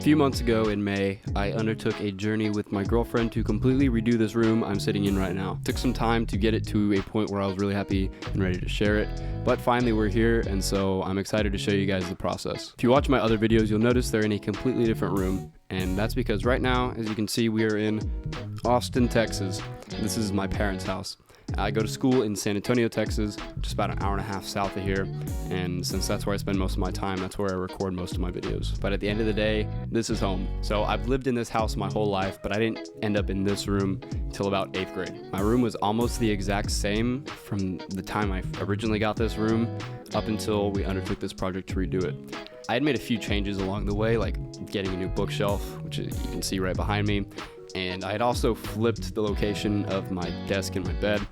A few months ago in May, I undertook a journey with my girlfriend to completely redo this room I'm sitting in right now. It took some time to get it to a point where I was really happy and ready to share it, but finally we're here, and so I'm excited to show you guys the process. If you watch my other videos, you'll notice they're in a completely different room, and that's because right now, as you can see, we are in Austin, Texas. This is my parents' house. I go to school in San Antonio, Texas, just about an hour and a half south of here, and since that's where I spend most of my time, that's where I record most of my videos. But at the end of the day, this is home. So I've lived in this house my whole life, but I didn't end up in this room until about 8th grade. My room was almost the exact same from the time I originally got this room up until we undertook this project to redo it. I had made a few changes along the way, like getting a new bookshelf, which you can see right behind me, and I had also flipped the location of my desk and my bed.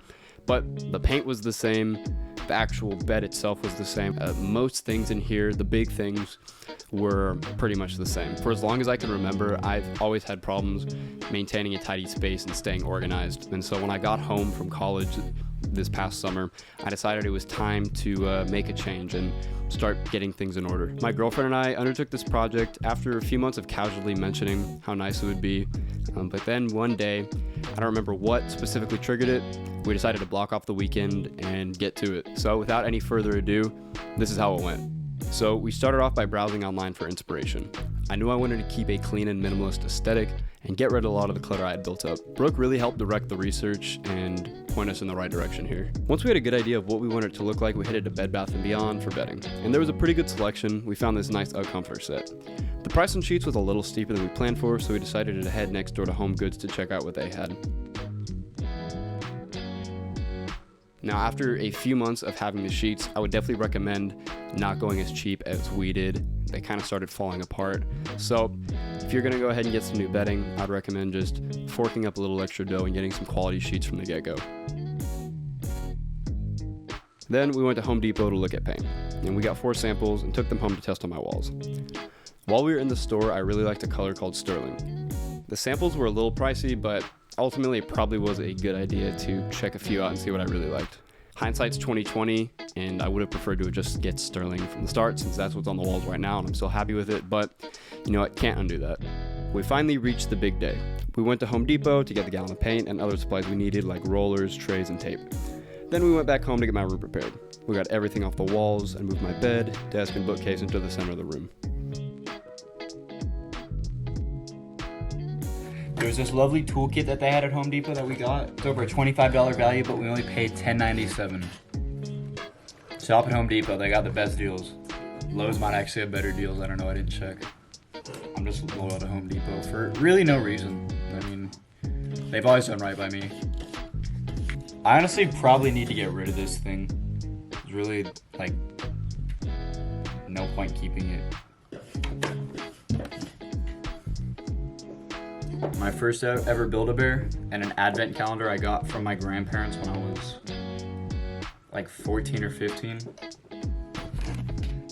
But the paint was the same, the actual bed itself was the same. Most things in here, the big things, were pretty much the same. For as long as I can remember, I've always had problems maintaining a tidy space and staying organized. And so when I got home from college this past summer, I decided it was time to make a change and start getting things in order. My girlfriend and I undertook this project after a few months of casually mentioning how nice it would be. But then one day, I don't remember what specifically triggered it, we decided to block off the weekend and get to it. So without any further ado, this is how it went. So we started off by browsing online for inspiration. I knew I wanted to keep a clean and minimalist aesthetic and get rid of a lot of the clutter I had built up. Brooke really helped direct the research and point us in the right direction here. Once we had a good idea of what we wanted it to look like, we headed to Bed Bath & Beyond for bedding. And there was a pretty good selection. We found this nice UGG comforter set. The price on sheets was a little steeper than we planned for, so we decided to head next door to Home Goods to check out what they had. Now, after a few months of having the sheets, I would definitely recommend not going as cheap as we did. They kind of started falling apart. So if you're gonna go ahead and get some new bedding, I'd recommend just forking up a little extra dough and getting some quality sheets from the get-go. Then we went to Home Depot to look at paint, and we got 4 samples and took them home to test on my walls. While we were in the store, I really liked a color called Sterling. The samples were a little pricey, but ultimately it probably was a good idea to check a few out and see what I really liked. Hindsight's 2020, and I would have preferred to just get Sterling from the start since that's what's on the walls right now and I'm still happy with it, but you know, I can't undo that. We finally reached the big day. We went to Home Depot to get the gallon of paint and other supplies we needed like rollers, trays, and tape. Then we went back home to get my room prepared. We got everything off the walls and moved my bed, desk, and bookcase into the center of the room. There's this lovely toolkit that they had at Home Depot that we got. It's over a $25 value, but we only paid $10.97. Shop at Home Depot, they got the best deals. Lowe's might actually have better deals, I don't know, I didn't check. I'm just loyal to Home Depot for really no reason. I mean, they've always done right by me. I honestly probably need to get rid of this thing. There's really, like, no point keeping it. My first ever Build-A-Bear and an advent calendar I got from my grandparents when I was like 14 or 15.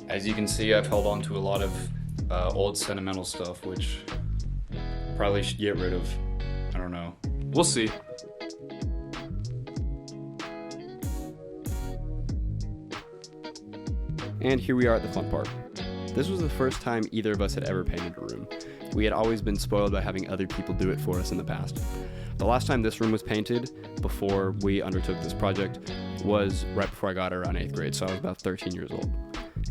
As you can see, I've held on to a lot of old sentimental stuff, which probably should get rid of. I don't know. We'll see. And here we are at the fun part. This was the first time either of us had ever painted a room. We had always been spoiled by having other people do it for us in the past. The last time this room was painted, before we undertook this project, was right before I got around 8th grade, so I was about 13 years old.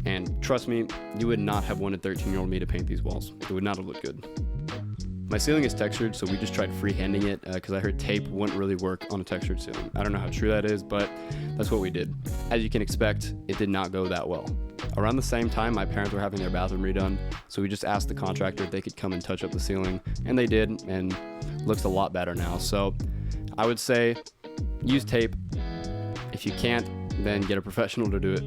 And trust me, you would not have wanted 13-year-old me to paint these walls. It would not have looked good. My ceiling is textured, so we just tried freehanding it because I heard tape wouldn't really work on a textured ceiling. I don't know how true that is, but that's what we did. As you can expect, it did not go that well. Around the same time, my parents were having their bathroom redone, so we just asked the contractor if they could come and touch up the ceiling, and they did, and looks a lot better now. So I would say use tape. If you can't, then get a professional to do it.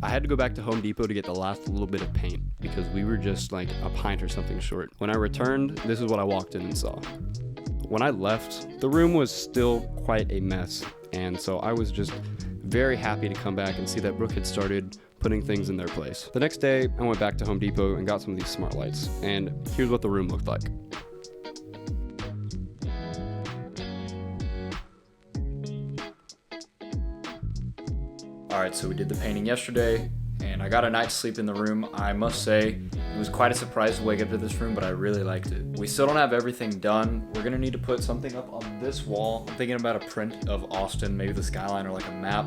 I had to go back to Home Depot to get the last little bit of paint because we were just like a pint or something short. When I returned, this is what I walked in and saw. When I left, the room was still quite a mess, and so I was just very happy to come back and see that Brooke had started putting things in their place. The next day, I went back to Home Depot and got some of these smart lights, and here's what the room looked like. Alright, so we did the painting yesterday, and I got a night's sleep in the room. I must say, it was quite a surprise to wake up to this room, but I really liked it. We still don't have everything done. We're gonna need to put something up on this wall. I'm thinking about a print of Austin, maybe the skyline or like a map.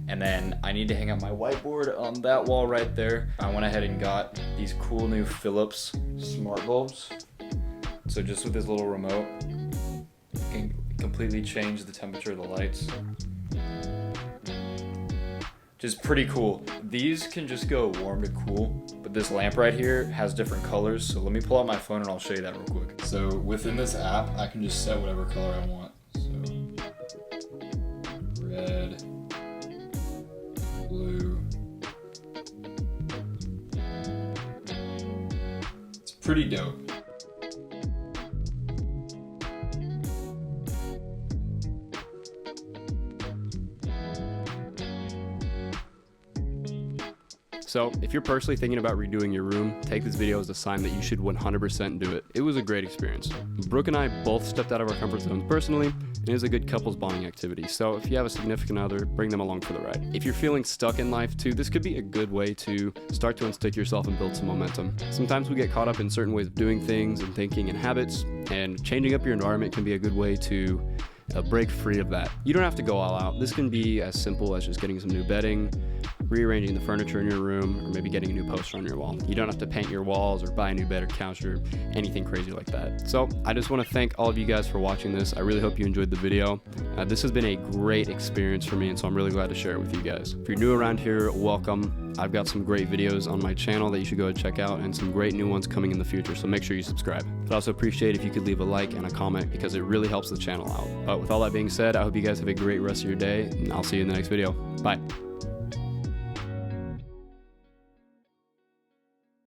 And then I need to hang up my whiteboard on that wall right there. I went ahead and got these cool new Philips smart bulbs. So just with this little remote, you can completely change the temperature of the lights. Which is pretty cool. These can just go warm to cool, but this lamp right here has different colors. So let me pull out my phone and I'll show you that real quick. So within this app, I can just set whatever color I want. So red, blue. It's pretty dope. So if you're personally thinking about redoing your room, take this video as a sign that you should 100% do it. It was a great experience. Brooke and I both stepped out of our comfort zones personally, and it is a good couples bonding activity. So if you have a significant other, bring them along for the ride. If you're feeling stuck in life too, this could be a good way to start to unstick yourself and build some momentum. Sometimes we get caught up in certain ways of doing things and thinking and habits, and changing up your environment can be a good way to break free of that. You don't have to go all out. This can be as simple as just getting some new bedding, rearranging the furniture in your room, or maybe getting a new poster on your wall. You don't have to paint your walls or buy a new bed or couch or anything crazy like that. So I just want to thank all of you guys for watching this. I really hope you enjoyed the video. This has been a great experience for me, and so I'm really glad to share it with you guys. If you're new around here, welcome. I've got some great videos on my channel that you should go and check out, and some great new ones coming in the future, so make sure you subscribe. I'd also appreciate if you could leave a like and a comment, because it really helps the channel out. But with all that being said, I hope you guys have a great rest of your day, and I'll see you in the next video. Bye.